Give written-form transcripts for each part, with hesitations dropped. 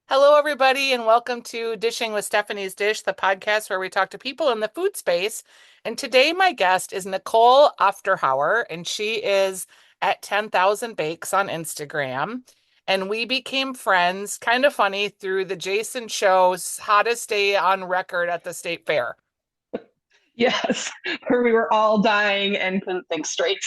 Hello, everybody, and welcome to Dishing with Stephanie's Dish, the podcast where we talk to people in the food space. And today, my guest is Nicole Aufderhar, and she is at 10,000 Bakes on Instagram. And we became friends, kind of funny, through the Jason Show's hottest day on record at the state fair. Yes, where we were all dying and couldn't think straight.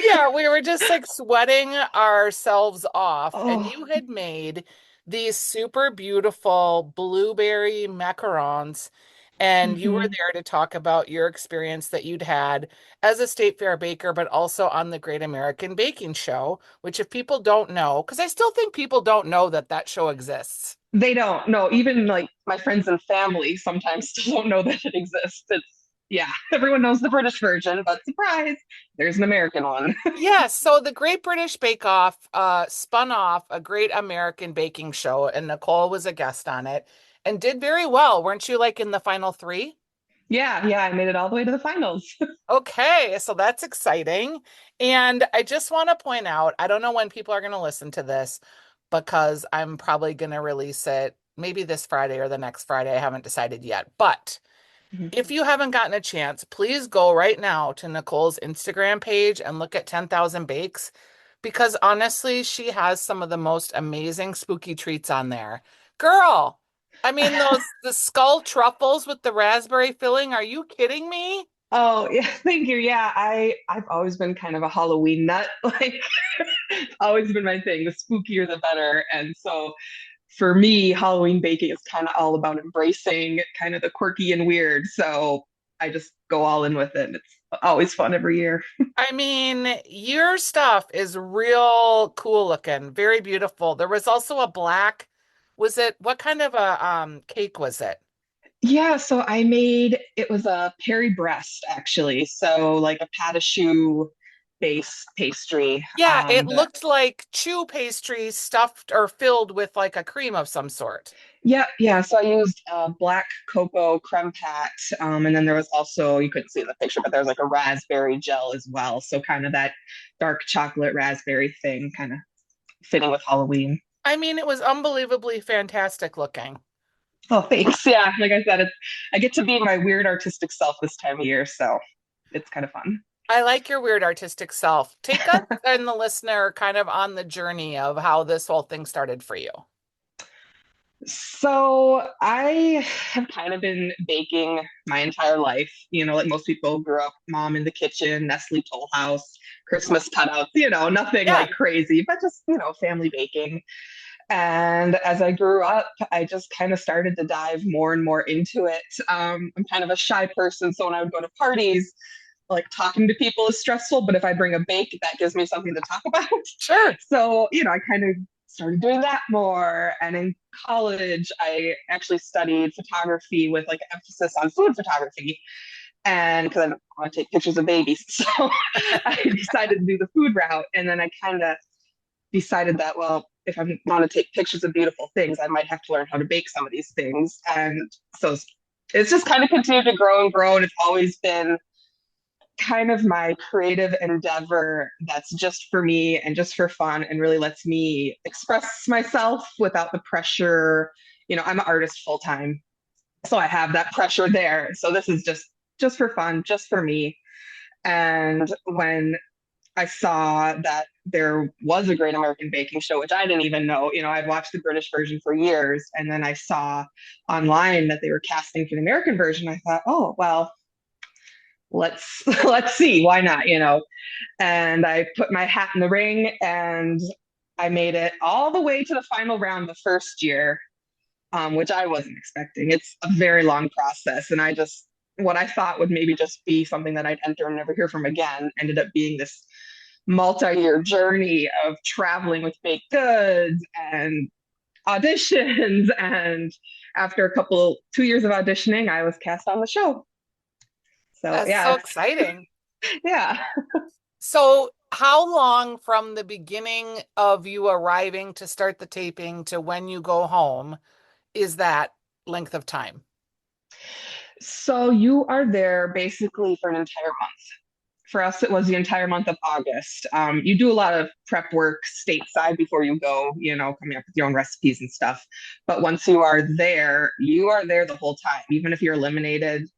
Yeah, we were just like sweating ourselves off, and Oh, you had made these super beautiful blueberry macarons, and you were hmm there to talk about your experience that you'd had as a state fair baker, but also on the Great American Baking Show, which if people don't know, because I still think people don't know that that show exists. they don't know. Even like my friends and family sometimes still don't know that it exists. Yeah, everyone knows the British version, but surprise, there's an American one. Yes, so the Great British Bake Off spun off a Great American Baking Show, and Nicole was a guest on it and did very well. Weren't you like in the final three? Yeah, I made it all the way to the finals. Okay, so that's exciting. And I just want to point out, I don't know when people are going to listen to this because I'm probably going to release it maybe this Friday or the next Friday. I haven't decided yet. But if you haven't gotten a chance, please go right now to Nicole's Instagram page and look at 10,000 Bakes because honestly, she has some of the most amazing spooky treats on there. Girl, I mean, those the skull truffles with the raspberry filling, are you kidding me? Oh, yeah, thank you. Yeah, I've always been kind of a Halloween nut. Like it's always been my thing. The spookier the better. And so for me, Halloween baking is kind of all about embracing kind of the quirky and weird. So I just go all in with it. It's always fun every year. I mean, your stuff is real cool looking, very beautiful. There was also a black, was it, what kind of a cake was it? Yeah, so I made it was a Perry breast actually. So like a pat a choux base pastry. Yeah, it That looked like chew pastry stuffed or filled with like a cream of some sort. yeah. So I used black cocoa creme pat, and then there was also you couldn't see the picture, but there was like a raspberry gel as well. So kind of that dark chocolate raspberry thing, kind of fitting with Halloween. I mean, it was unbelievably fantastic looking. Oh, thanks. Yeah, like I said, I get to be my weird artistic self this time of year, so it's kind of fun. I like your weird artistic self. Take us and the listener kind of on the journey of how this whole thing started for you. So I have kind of been baking my entire life. You know, like most people grew up, mom in the kitchen, Nestle Toll House, Christmas cutouts, nothing Yeah. like crazy, but just, family baking. And as I grew up, I just kind of started to dive more and more into it. I'm kind of a shy person, so when I would go to parties, like talking to people is stressful, but if I bring a bake, that gives me something to talk about. Sure. So, I kind of started doing that more. And in college, I actually studied photography with like emphasis on food photography. And because I want to take pictures of babies. So I decided to do the food route. And then I kind of decided that, well, if I want to take pictures of beautiful things, I might have to learn how to bake some of these things. And so it's just kind of continued to grow and grow. And it's always been kind of my creative endeavor that's just for me and just for fun and really lets me express myself without the pressure. I'm an artist full time, so I have that pressure there. So this is just for fun, just for me. And when I saw that there was a Great American Baking Show, which I didn't even know. I'd watched the British version for years, and then I saw online that they were casting for the American version. I thought, oh well, let's see, why not. And I put my hat in the ring, and I made it all the way to the final round the first year, which I wasn't expecting. It's a very long process, and I just what I thought would maybe just be something that I'd enter and never hear from again ended up being this multi-year journey of traveling with baked goods and auditions. And after 2 years of auditioning, I was cast on the show. So That's yeah, so exciting. yeah. So, how long from the beginning of you arriving to start the taping to when you go home is that length of time? So you are there basically for an entire month. For us, it was the entire month of August. You do a lot of prep work stateside before you go, coming up with your own recipes and stuff. But once you are there the whole time. Even if you're eliminated,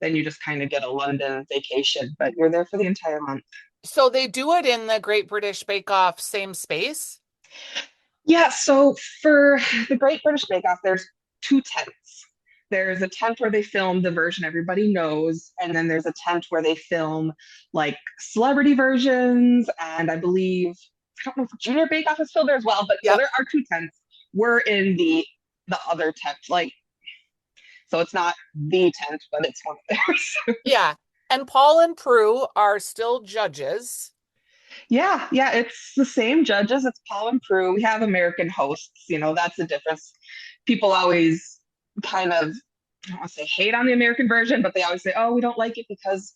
then you just kind of get a London vacation, but you're there for the entire month. So they do it in the Great British Bake Off same space? Yeah, so for the Great British Bake Off, there's two tents. There's a tent where they film the version everybody knows, and then there's a tent where they film like celebrity versions, and I believe I don't know if Junior Bake Off is still there as well, but so Yep. there are two tents. We're in the other tent, like so it's not the tent, but it's one of theirs. Yeah. And Paul and Prue are still judges. Yeah, yeah, it's the same judges. It's Paul and Prue. We have American hosts. That's the difference. People always kind of, I don't want to say hate on the American version, but they always say, oh, we don't like it because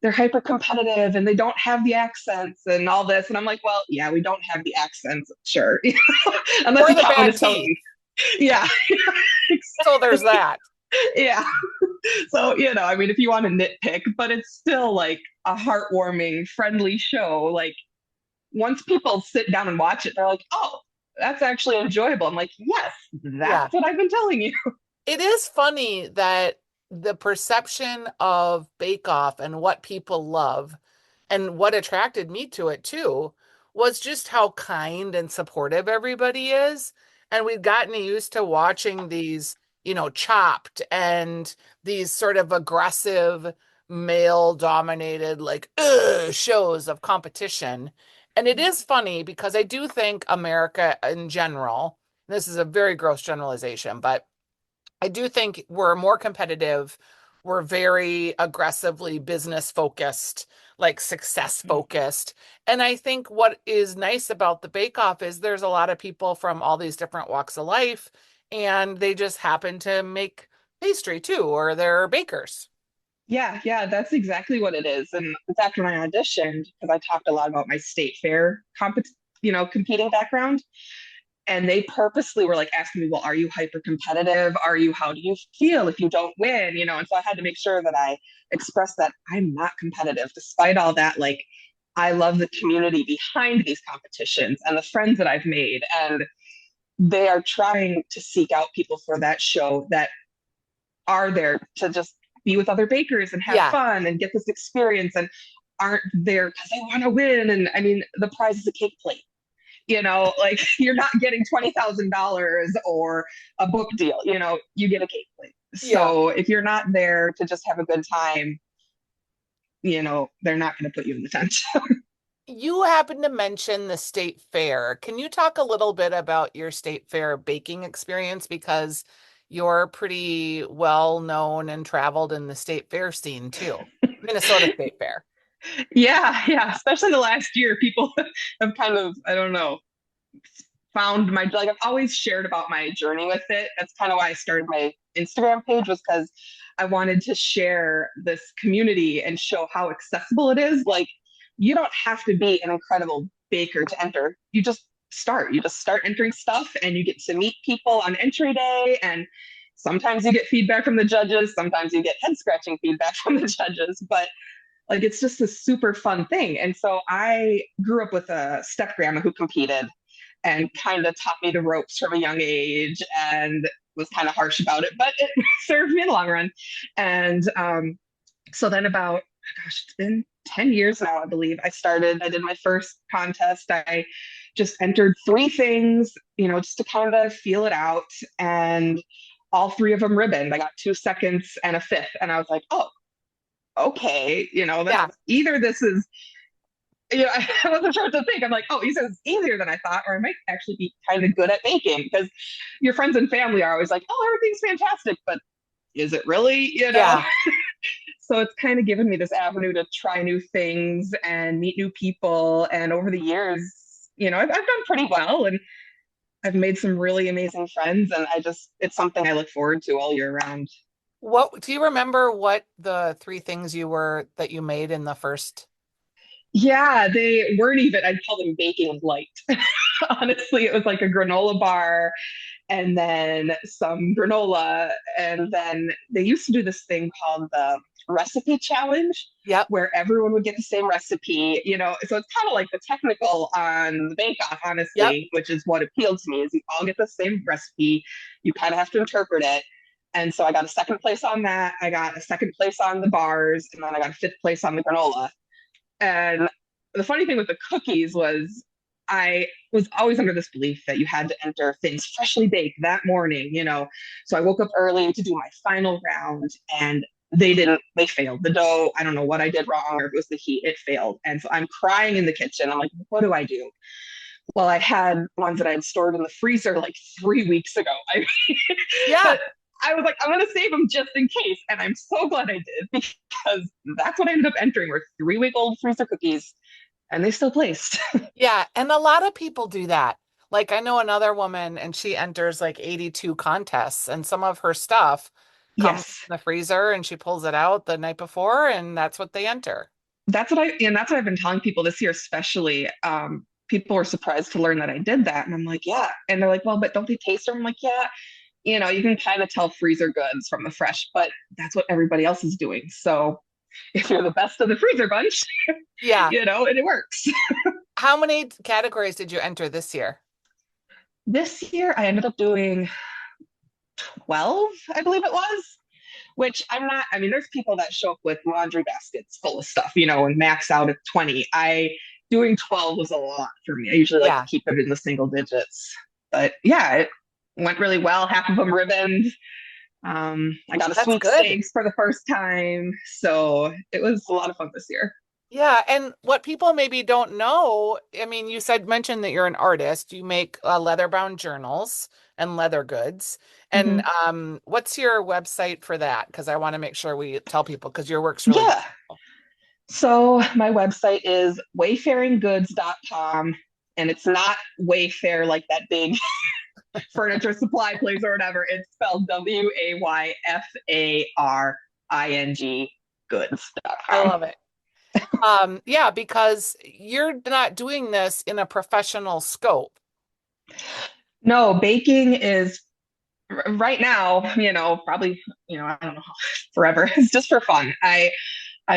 they're hyper competitive and they don't have the accents and all this. And I'm like, well, yeah, we don't have the accents, sure. Unless Or you the count bad teeth. Minnesotans. Yeah, So there's exactly. that. Yeah. So, I mean, if you want to nitpick, but it's still like a heartwarming, friendly show. Like, once people sit down and watch it, they're like, oh, that's actually enjoyable. I'm like, yes, Yeah. that's what I've been telling you. It is funny that the perception of Bake Off and what people love and what attracted me to it too was just how kind and supportive everybody is. And we've gotten used to watching these, chopped and these sort of aggressive male dominated like shows of competition. And it is funny because I do think America in general, this is a very gross generalization, but I do think we're more competitive. We're very aggressively business focused, like success focused. And I think what is nice about the Bake Off is there's a lot of people from all these different walks of life, and they just happen to make pastry too, or they're bakers. Yeah, yeah, that's exactly what it is. And it's after I auditioned because I talked a lot about my state fair competing background. And they purposely were like asking me, well, are you hyper competitive? How do you feel if you don't win? And so I had to make sure that I expressed that I'm not competitive despite all that. Like, I love the community behind these competitions and the friends that I've made. And they are trying to seek out people for that show that are there to just be with other bakers and have Yeah, fun and get this experience and aren't there because they want to win. And I mean, the prize is a cake plate. Like you're not getting $20,000 or a book deal, you get a cake plate. yeah. So if you're not there to just have a good time, they're not going to put you in the tent. You happen to mention the state fair. Can you talk a little bit about your state fair baking experience? Because you're pretty well known and traveled in the state fair scene too. Minnesota State Fair. Yeah, yeah. Especially the last year, people have kind of, I don't know, found my like I've always shared about my journey with it. That's kind of why I started my Instagram page was because I wanted to share this community and show how accessible it is. Like you don't have to be an incredible baker to enter. You just start entering stuff and you get to meet people on entry day and sometimes you get feedback from the judges, sometimes you get head scratching feedback from the judges, but like it's just a super fun thing. And so I grew up with a step grandma who competed and kind of taught me the ropes from a young age and was kind of harsh about it, but it served me in the long run. And so then about, gosh, it's been 10 years now, I believe. I did my first contest. I just entered three things, just to kind of feel it out. And all three of them ribboned. I got 2 seconds and a fifth. And I was like, oh, okay, Yeah, that's either this is I wasn't sure what to think. I'm like, oh, he says easier than I thought, or I might actually be kind of good at baking because your friends and family are always like, oh, everything's fantastic, but is it really? yeah. So it's kind of given me this avenue to try new things and meet new people. And over the years, I've done pretty well and I've made some really amazing friends. And it's something I look forward to all year round. What do you remember what the three things that you made in the first? Yeah, they weren't even, I'd call them baking light. Honestly, it was like a granola bar and then some granola. And then they used to do this thing called the recipe challenge Yep. where everyone would get the same recipe, you know. So it's kind of like the technical on the bake off, Yep. honestly, which is what appealed to me is you all get the same recipe. You kind of have to interpret it. And so I got a second place on that. I got a second place on the bars, and then I got a fifth place on the granola. And the funny thing with the cookies was I was always under this belief that you had to enter things freshly baked that morning, you know. So I woke up early to do my final round and they didn't, they failed. The dough, I don't know what I did wrong or if it was the heat, it failed. And so I'm crying in the kitchen. I'm like, what do I do? Well, I had ones that I had stored in the freezer like 3 weeks ago. Yeah. But I was like, I'm going to save them just in case. And I'm so glad I did because that's what I ended up entering were 3 week old freezer cookies and they still placed. Yeah. And a lot of people do that. Like I know another woman and she enters like 82 contests and some of her stuff comes Yes. in the freezer and she pulls it out the night before and that's what they enter. That's what I've been telling people this year, especially. People were surprised to learn that I did that. And I'm like, yeah. And they're like, well, but don't they taste them? I'm like, yeah, you know, you can kind of tell freezer goods from the fresh, but that's what everybody else is doing. So if you're the best of the freezer bunch, Yeah. you know, and it works. How many categories did you enter this year? This year I ended up doing 12, I believe it was, which I'm not, I mean, there's people that show up with laundry baskets full of stuff, you know, and max out at 20. I doing 12 was a lot for me. I usually like to Yeah, keep it in the single digits. But yeah, it went really well. Half of them ribboned. I got a that's good. sweepstakes for the first time. So it was a lot of fun this year. Yeah, and what people maybe don't know, I mean, you said mentioned that you're an artist. You make leather-bound journals and leather goods. And Mhm. what's your website for that? Because I want to make sure we tell people because your work's really Yeah. beautiful. So my website is wayfaringgoods.com. And it's not Wayfair like that big furniture supply place or whatever. It's spelled WAYFARING I goods.com. love it. Yeah, because you're not doing this in a professional scope. No, baking is right now, you know, probably, you know, I don't know, forever. It's just for fun. I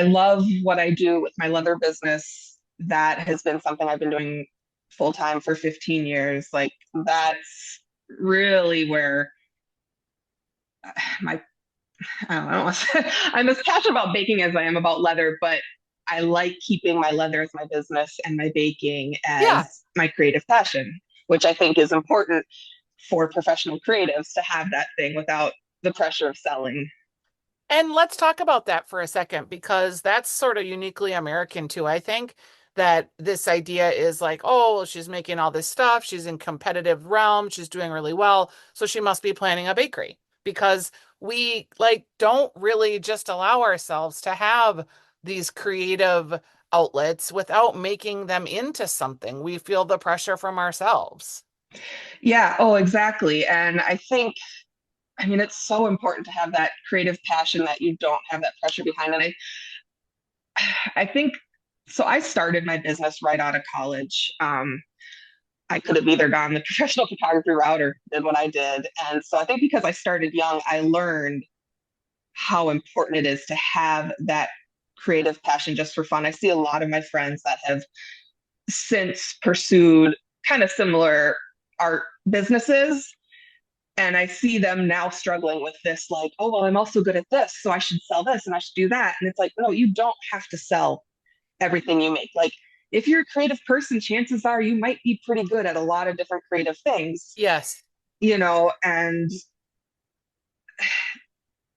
love what I do with my leather business. That has been something I've been doing full time for 15 years. Like that's really where my I don't know. I'm as passionate about baking as I am about leather, but I like keeping my leather as my business and my baking Yeah. as my creative passion, which I think is important for professional creatives to have that thing without the pressure of selling. And let's talk about that for a second because that's sort of uniquely American too. I think that this idea is like, oh, well, she's making all this stuff, she's in competitive realm, she's doing really well, so she must be planning a bakery because we like don't really just allow ourselves to have these creative outlets without making them into something. We feel the pressure from ourselves. Yeah, oh, exactly. And I think, I mean, it's so important to have that creative passion that you don't have that pressure behind. And I think so. I started my business right out of college. I could have either gone the professional photography route or did what I did. And so I think because I started young, I learned how important it is to have that creative passion just for fun. I see a lot of my friends that have since pursued kind of similar art businesses. And I see them now struggling with this, like, oh, well, I'm also good at this. So I should sell this and I should do that. And it's like, no, you don't have to sell everything you make. Like, if you're a creative person, chances are you might be pretty good at a lot of different creative things, Yes. you know, and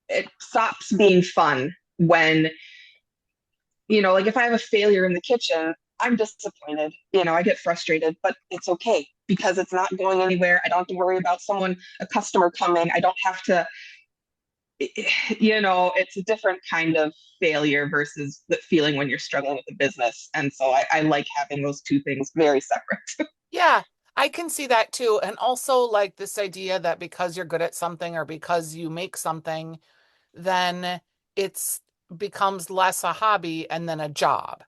it stops being fun when, you know, like if I have a failure in the kitchen, I'm disappointed. You know, I get frustrated, but it's okay because it's not going anywhere. I don't have to worry about someone, a customer coming. I don't have to, you know, it's a different kind of failure versus the feeling when you're struggling with a business. And so I like having those two things very separate. Yeah, I can see that too. And also like this idea that because you're good at something or because you make something, then it's becomes less a hobby and then a job.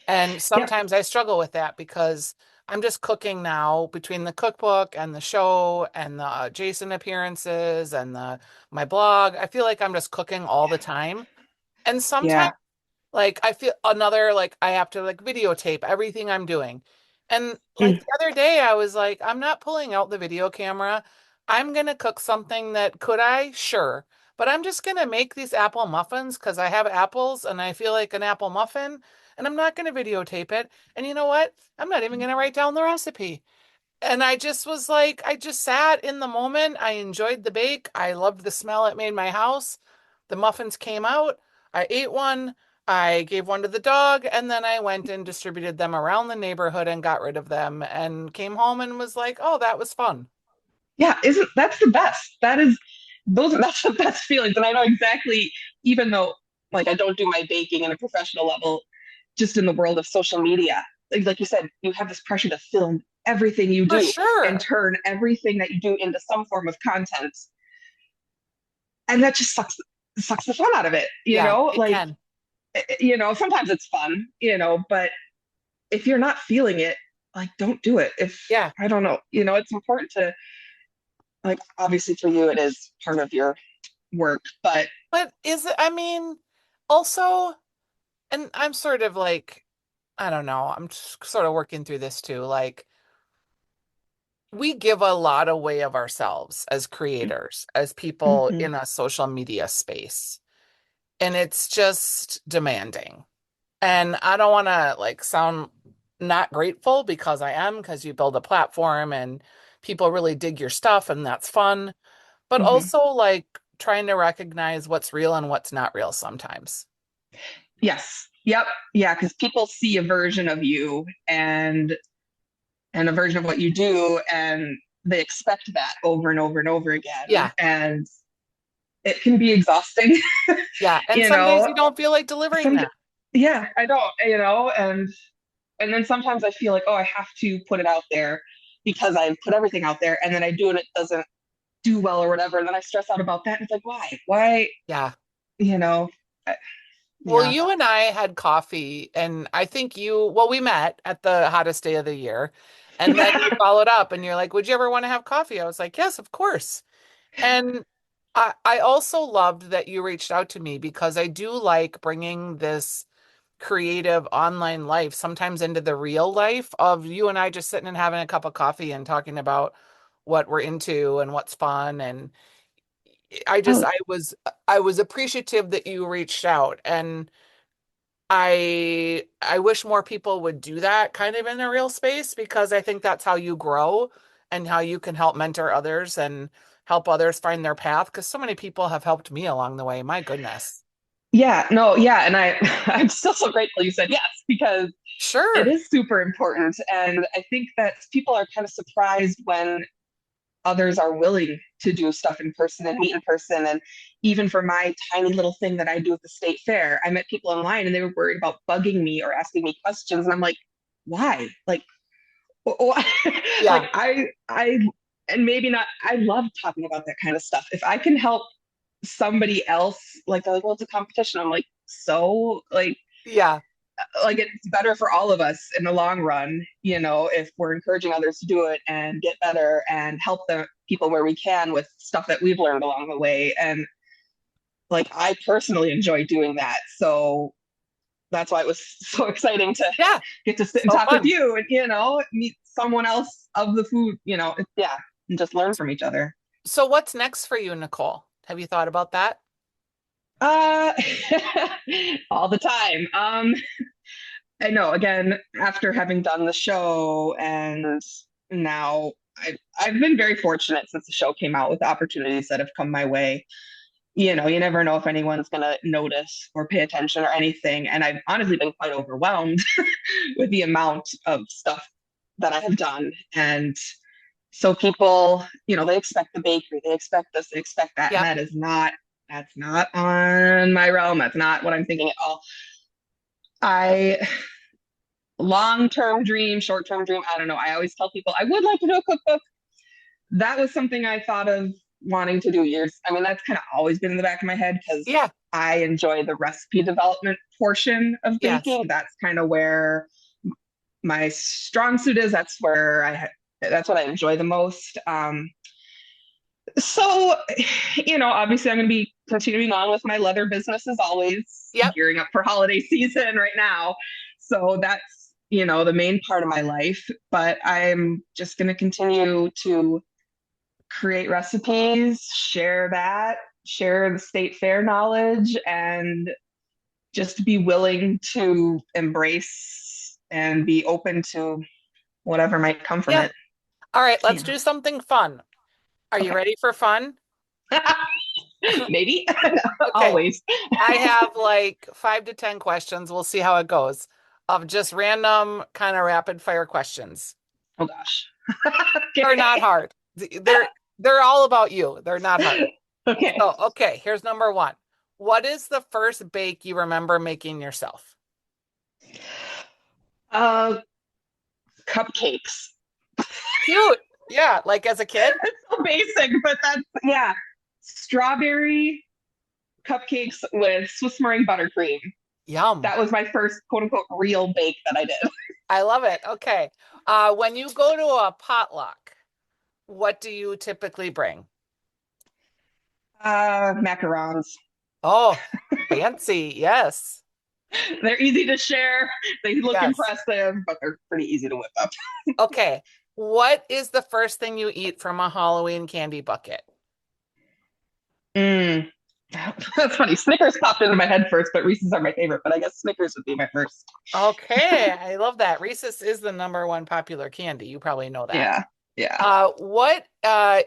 And Yep. sometimes I struggle with that because I'm just cooking now between the cookbook and the show and the Jason appearances and the my blog. I feel like I'm just cooking all the time. And sometimes Yeah. like I feel another like I have to like videotape everything I'm doing. And like Mm. the other day I was like, I'm not pulling out the video camera. I'm gonna cook something that could I? Sure. But I'm just gonna make these apple muffins because I have apples and I feel like an apple muffin and I'm not gonna videotape it. And you know what? I'm not even gonna write down the recipe. And I just was like, I just sat in the moment. I enjoyed the bake. I loved the smell it made my house. The muffins came out. I ate one. I gave one to the dog, and then I went and distributed them around the neighborhood and got rid of them and came home and was like, oh, that was fun. Yeah, isn't that's the best. That's the best feelings. And I know exactly, even though like I don't do my baking in a professional level, just in the world of social media, like you said, you have this pressure to film everything you For do and sure. turn everything that you do into some form of content. And that just sucks the fun out of it, Yeah, it can. sometimes it's fun, but if you're not feeling it, like don't do it. If Yeah. I don't know, it's important to like obviously for you it is part of your work, but But is it, I mean, also, and I'm sort of like, I don't know, I'm just sort of working through this too. Like, we give a lot away of ourselves as creators, as people mhm. in a social media space. And it's just demanding. And I don't want to like sound not grateful because I am, because you build a platform and people really dig your stuff and that's fun. But Mhm. also like trying to recognize what's real and what's not real sometimes. Yes. Yep. Yeah, because people see a version of you and a version of what you do, and they expect that over and over and over again. Yeah. And it can be exhausting, Yeah. And you some days know. you don't feel like delivering Some that. yeah, I don't, and then sometimes I feel like, oh, I have to put it out there because I've put everything out there, and then I do and it doesn't do well or whatever, and then I stress out about that. And it's like, why? Why? Yeah. You know? Uh, Well, Yeah. you and I had coffee, and I think well, we met at the hottest day of the year. And then you followed up and you're like, would you ever want to have coffee? I was like, yes, of course. And I also loved that you reached out to me because I do like bringing this creative online life sometimes into the real life of you and I just sitting and having a cup of coffee and talking about what we're into and what's fun. And I just, Oh, I was appreciative that you reached out. And I wish more people would do that kind of in a real space because I think that's how you grow and how you can help mentor others and help others find their path because so many people have helped me along the way. My goodness. yeah, no, yeah, and I'm still so grateful you said yes because it Sure. is super important, and I think that people are kind of surprised when others are willing to do stuff in person and meet in person. And even for my tiny little thing that I do at the state fair, I met people online and they were worried about bugging me or asking me questions. And I'm like, why? Like, why? Yeah. Like and maybe not, I love talking about that kind of stuff. If I can help somebody else, like, they're like, well, it's a competition. I'm like, so Yeah. like it's better for all of us in the long run, if we're encouraging others to do it and get better and help the people where we can with stuff that we've learned along the way. And like I personally enjoy doing that. So that's why it was so exciting to Yeah. get to sit and So talk with fun. you and meet someone else of the food, yeah, and just learn from each other. So what's next for you, Nicole? Have you thought about that? Uh all the time. I know, again, after having done the show and now I've been very fortunate since the show came out with the opportunities that have come my way. You never know if anyone's going to notice or pay attention or anything. And I've honestly been quite overwhelmed with the amount of stuff that I have done. And so people, they expect the bakery, they expect this, they expect that. And Yeah. that's not on my realm. That's not what I'm thinking at all. I long-term dream, short-term dream. I don't know. I always tell people I would like to do a cookbook. That was something I thought of wanting to do years. I mean, that's kind of always been in the back of my head because Yeah. I enjoy the recipe development portion of Yes. baking. That's kind of where my strong suit is. That's what I enjoy the most. So, obviously I'm going to be continuing on with my leather business as always, Yep. gearing up for holiday season right now. So that's, the main part of my life. But I'm just going to continue to create recipes, share the state fair knowledge, and just be willing to embrace and be open to whatever might come from Yep. it. All right, let's You do something fun. Are you Okay. ready for fun? Maybe. Okay. Always. I have like 5 to 10 questions. We'll see how it goes of just random kind of rapid fire questions. Oh gosh. They're not Okay. hard. They're all about you. They're not hard. Okay. So, okay, here's number one. What is the first bake you remember making yourself? Uh, Cupcakes. Cute. Yeah, like as a kid? It's so basic, but that's yeah. Strawberry cupcakes with Swiss meringue buttercream. Yum. That was my first quote unquote real bake that I did. I love it. Okay. When you go to a potluck, what do you typically bring? Macarons. Oh, fancy. Yes. They're easy to share. They look Yes. impressive, but they're pretty easy to whip up. Okay. What is the first thing you eat from a Halloween candy bucket? Mm. That's funny. Snickers popped into my head first, but Reese's are my favorite. But I guess Snickers would be my first. Okay, I love that. Reese's is the number one popular candy. You probably know that. Yeah, yeah. What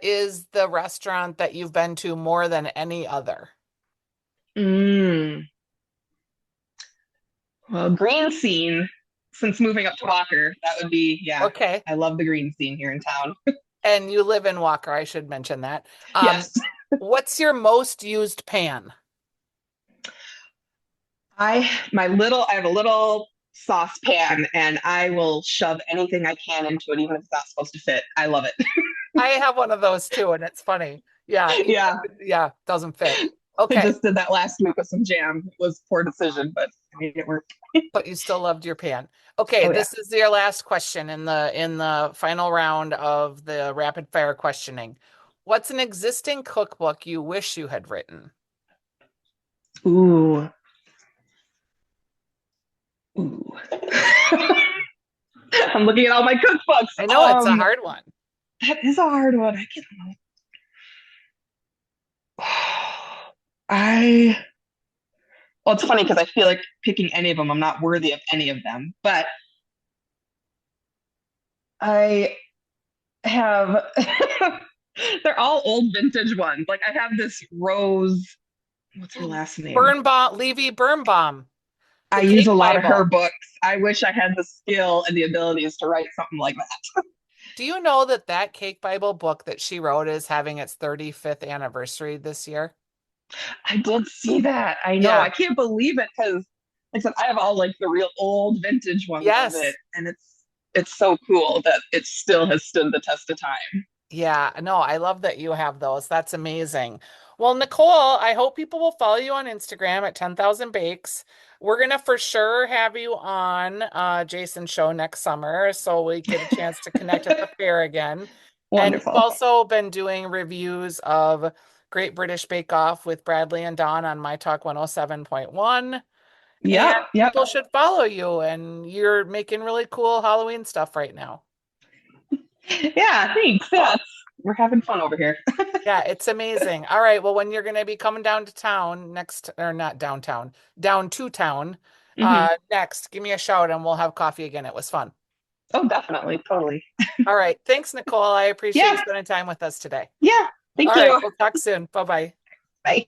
is the restaurant that you've been to more than any other? Mm. Well, green scene. Since moving up to Walker, that would be yeah. Okay. I love the green scene here in town. And you live in Walker, I should mention that. Um, Yes, what's your most used pan? I have a little saucepan, and I will shove anything I can into it, even if it's not supposed to fit. I love it. I have one of those too, and it's funny. Yeah, even Yeah, if yeah, doesn't fit. I Okay, just did that last week with some jam. It was a poor decision, but I made it work. but you still loved your pan. Okay, Oh yeah. this is your last question in the final round of the rapid fire questioning. What's an existing cookbook you wish you had written? Ooh. Ooh. I'm looking at all my I cookbooks. know it's a hard one. That is a hard one. I can I well, it's funny because I feel like picking any of them, I'm not worthy of any of them. But I have they're all old vintage ones. Like I have this Rose, what's her last name? Birnbaum, Levy Birnbaum, I the use Cake a lot of her Bible. books. I wish I had the skill and the abilities to write something like that. Do you know that that Cake Bible book that she wrote is having its 35th anniversary this year? I did see that. I know. Yeah. I can't believe it because, like I said, I have all like the real old vintage ones of it, Yes. and it's so cool that it still has stood the test of time. Yeah. No, I love that you have those. That's amazing. Well, Nicole, I hope people will follow you on Instagram at 10,000 Bakes. We're gonna for sure have you on Jason's show next summer so we get a chance to connect at the fair again. And you've Wonderful. also been doing reviews of Great British Bake Off with Bradley and Dawn on My Talk 107.1. And Yep, yep. people should follow you, and you're making really cool Halloween stuff right now. Yeah, thanks. Yeah, we're having fun over here. Yeah, it's amazing. All right, well, when you're going to be coming down to town next, or not downtown, down to town, Hmm. next, give me a shout and we'll have coffee again. It was fun. Oh, definitely, totally. All right, thanks, Nicole. I appreciate you Yeah, spending time with us today. yeah. All Thank right, you. we'll talk soon. Bye-bye. Bye.